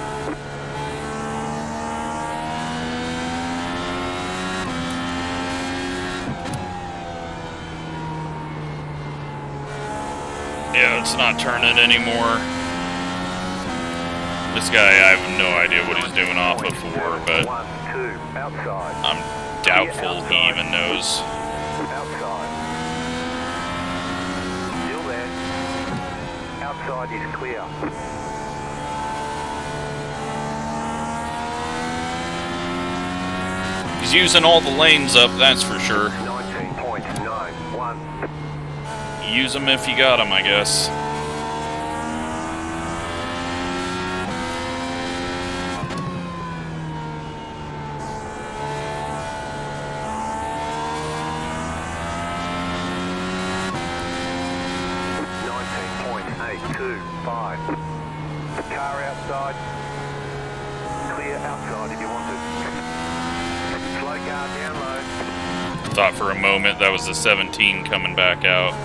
Yeah, it's not turning anymore. This guy, I have no idea what he's doing off of 4, but I'm doubtful he even knows. Outside. Still there. Outside is clear. He's using all the lanes up, that's for sure. 19.91. Use them if you got them, I guess. Car outside. Clear outside if you want to. Slow car down low. Thought for a moment that was the 17 coming back out.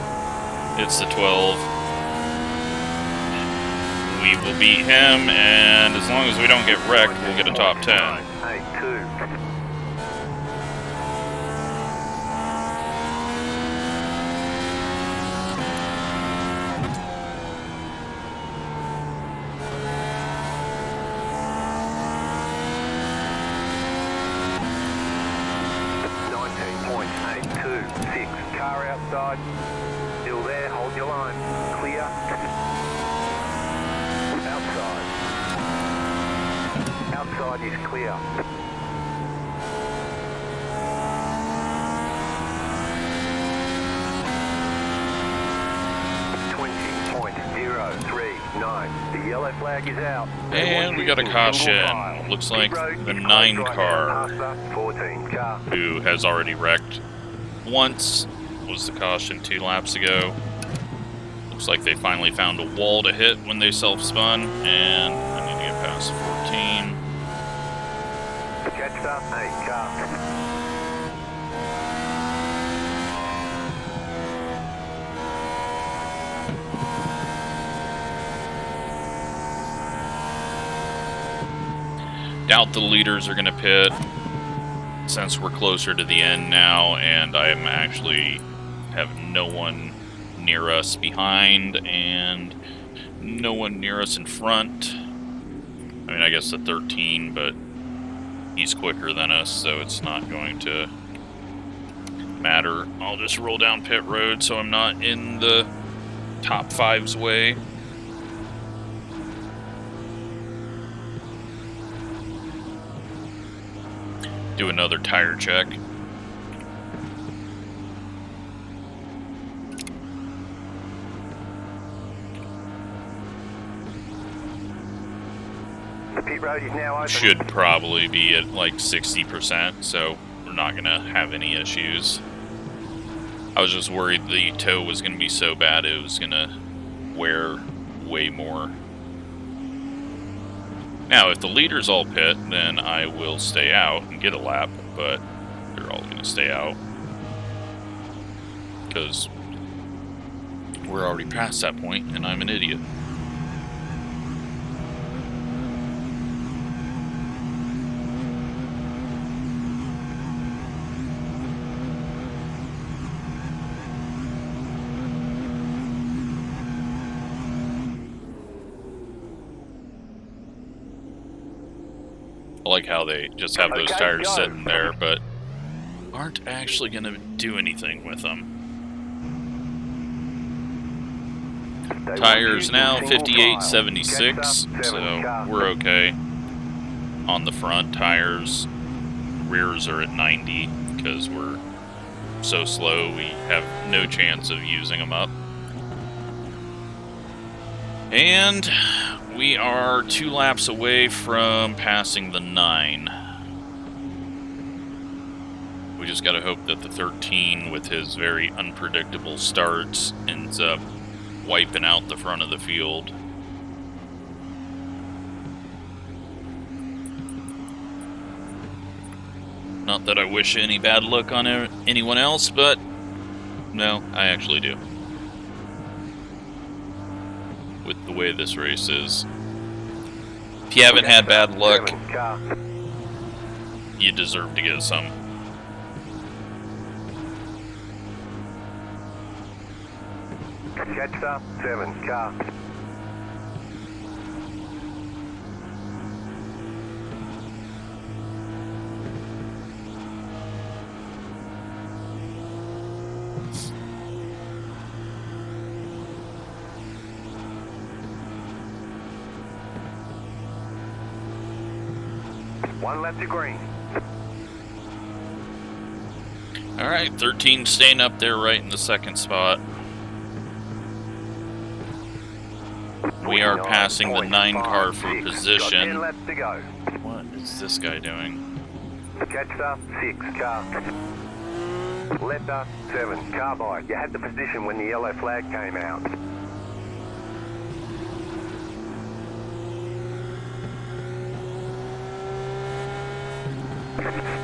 It's the 12. We will beat him, and as long as we don't get wrecked, we'll get a top 10. 8-2. Car outside. Still there, hold your line. Clear. Outside. Outside is clear. .039. The yellow flag is out. And we got a caution. Looks like the 9 car, 14 car. who has already wrecked once, was the caution 2 laps ago. Looks like they finally found a wall to hit when they self-spun, and I need to get past 14. Catch up, 8 car. Doubt the leaders are going to pit since we're closer to the end now, and I am actually have no one near us behind and no one near us in front. I mean, I guess the 13, but he's quicker than us, so it's not going to matter. I'll just roll down pit road so I'm not in the top 5's way. Do another tire check. The pit road is now open. Should probably be at like 60%, so we're not going to have any issues. I was just worried the tow was going to be so bad it was going to wear way more. Now, if the leaders all pit, then I will stay out and get a lap, but they're all going to stay out. Because we're already past that point, and I'm an idiot. I like how they just have those tires sitting there, but aren't actually going to do anything with them. Tires now 5876, so we're okay. On the front tires, rears are at 90 because we're so slow we have no chance of using them up. And we are 2 laps away from passing the 9. We just gotta hope that the 13, with his very unpredictable starts, ends up wiping out the front of the field. Not that I wish any bad luck on anyone else, but no, I actually do. With the way this race is. If you haven't had bad luck, you deserve to get some. Catch up, 7 car. One lap to green. Alright, 13 staying up there right in the second spot. We are passing the 9 car for position. 10 laps to go. What is this guy doing? Catch up, 6 car. Letter 7 car by. You had the position when the yellow flag came out.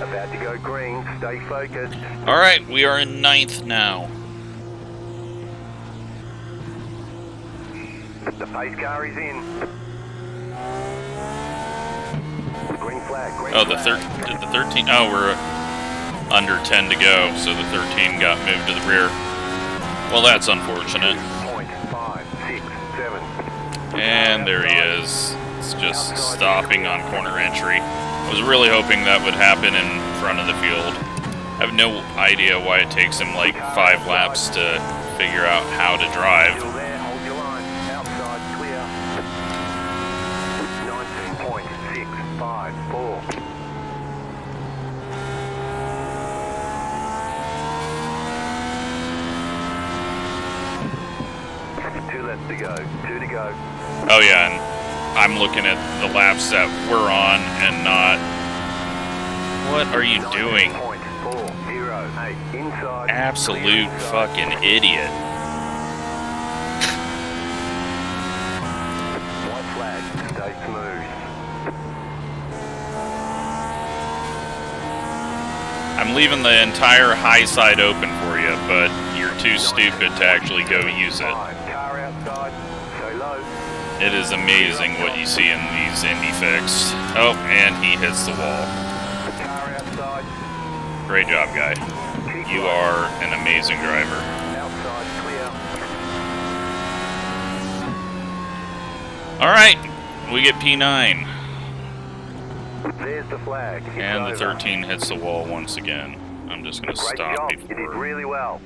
About to go green, stay focused. Alright, we are in 9th now. The pace car is in. Green flag, green Oh, flag. did the 13? Oh, we're under 10 to go, so the 13 got moved to the rear. Well, that's unfortunate. 5, 6, 7. And there he is. It's just stopping on corner entry. I was really hoping that would happen in front of the field. I have no idea why it takes him like 5 laps to figure out how to drive. Still there, hold your line. Outside, clear. 19.654. Two laps to go. 2 to go. Oh yeah, and I'm looking at the laps that we're on and not... What are you doing? 19.408. Inside. Absolute fucking idiot. White flag, stay smooth. I I'm leaving the entire high side open for you, but you're too stupid to actually go use it. Car outside, stay low. It is amazing what you see in these Indy fixed. Oh, and he hits the wall. Car outside. Great job, guy. You are an amazing driver. Outside, clear. Alright, we get P9. There's the flag. It's And the over. 13 hits the wall once again. I'm just going to Great stop job. You did before. really well.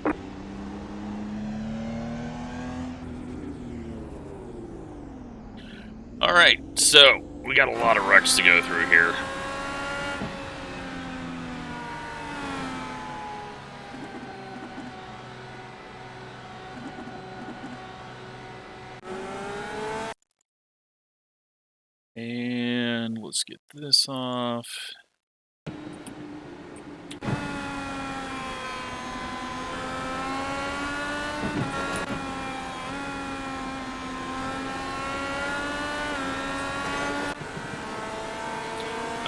Alright, so we got a lot of wrecks to go through here. And let's get this off.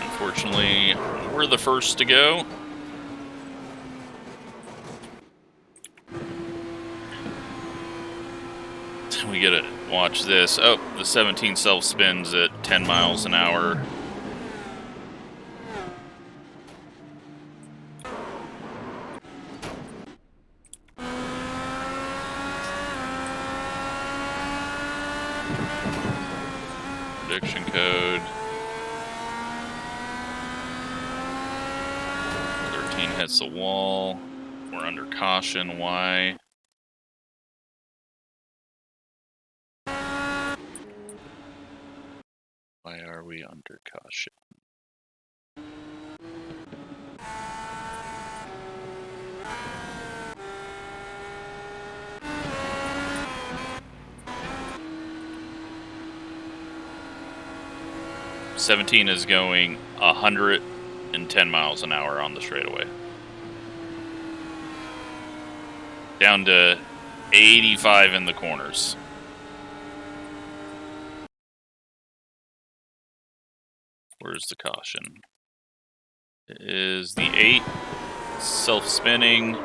Unfortunately, we're the first to go. We gotta watch this. Oh, the 17 self-spins at 10 miles an hour. Prediction code. 13 hits the wall. We're under caution. Why? Why are we under caution? '17 is going 110 miles an hour on the straightaway. Down to 85 in the corners. Where's the caution? It is the 8 self-spinning.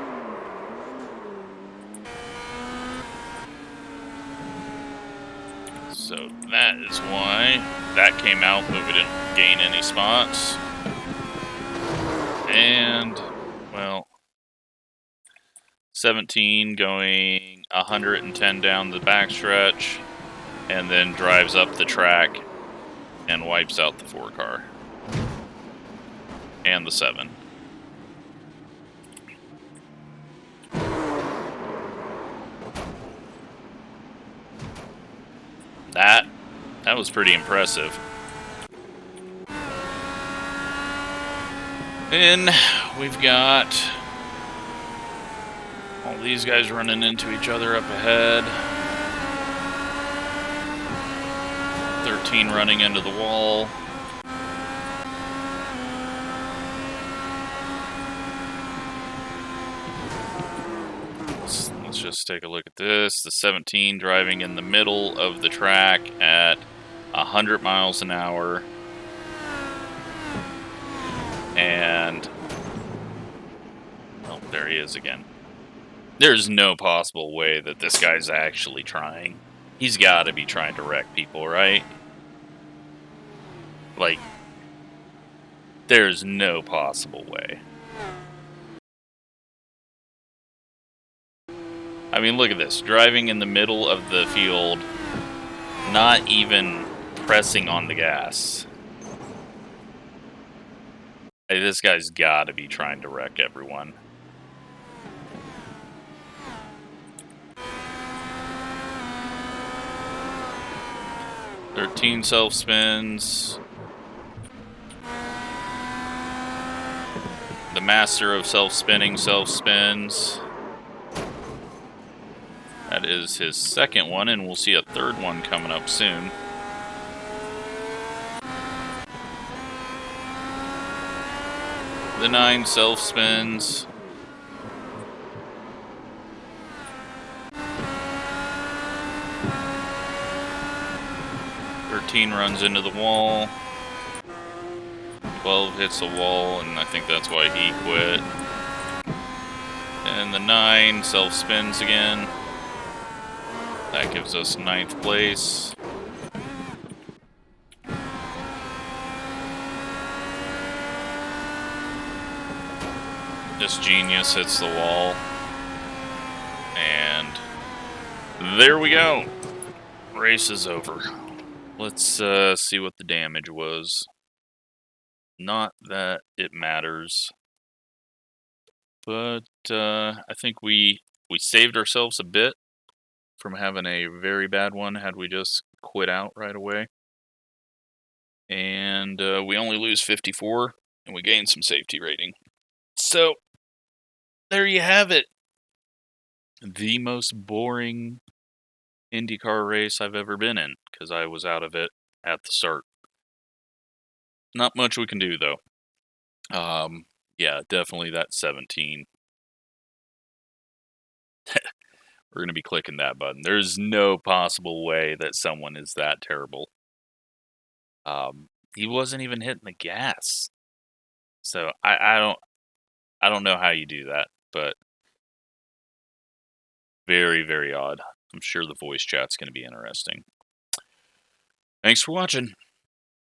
So that is why that came out, but we didn't gain any spots. And, well, 17 going 110 down the backstretch, and then drives up the track and wipes out the 4 car. And the 7. That was pretty impressive. Then we've got all these guys running into each other up ahead. 13 running into the wall. Let's just take a look at this. The 17 driving in the middle of the track at 100 miles an hour. And, oh, there he is again. There's no possible way that this guy's actually trying. He's got to be trying to wreck people, right? Like, there's no possible way. I mean, look at this. Driving in the middle of the field, not even pressing on the gas. Hey, this guy's got to be trying to wreck everyone. "13 self-spins. The master of self-spinning self-spins. That is his second one, and we'll see a third one coming up soon. The 9 self-spins. "13 runs into the wall. 12 hits a wall, and I think that's why he quit. And the 9 self-spins again. That gives us 9th place. This genius hits the wall. And there we go. Race is over. Let's see what the damage was. Not that it matters. But I think we saved ourselves a bit from having a very bad one had we just quit out right away. And we only lose 54, and we gain some safety rating. So, there you have it. The most boring IndyCar race I've ever been in, because I was out of it at the start. Not much we can do, though. Yeah, definitely that 17. We're going to be clicking that button. There's no possible way that someone is that terrible. He wasn't even hitting the gas. So I don't know how you do that, but very, very odd. I'm sure the voice chat's going to be interesting. Thanks for watching.